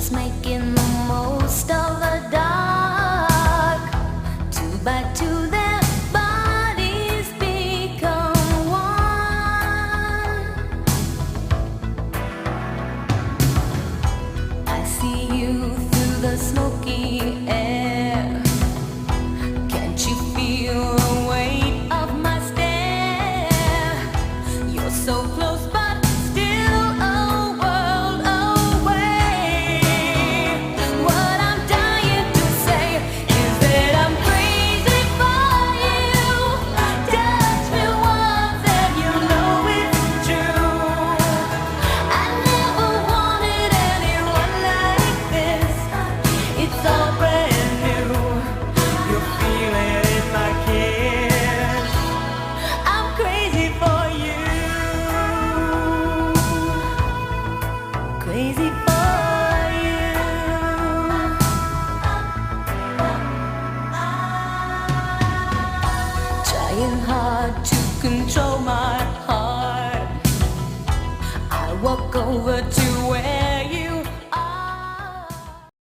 just making the most of the dark. Two by two, their bodies become one. I see you through the smoky air. Can't you feel the weight of my stare? You're so close, but still a world away. What I'm dying to say is that I'm crazy for you. Touch me once and you know it's true. I never wanted anyone like this. It's all brand new. You're feeling in my kiss. I'm crazy for you. Crazy for you. Trying hard to control my heart. I walk over to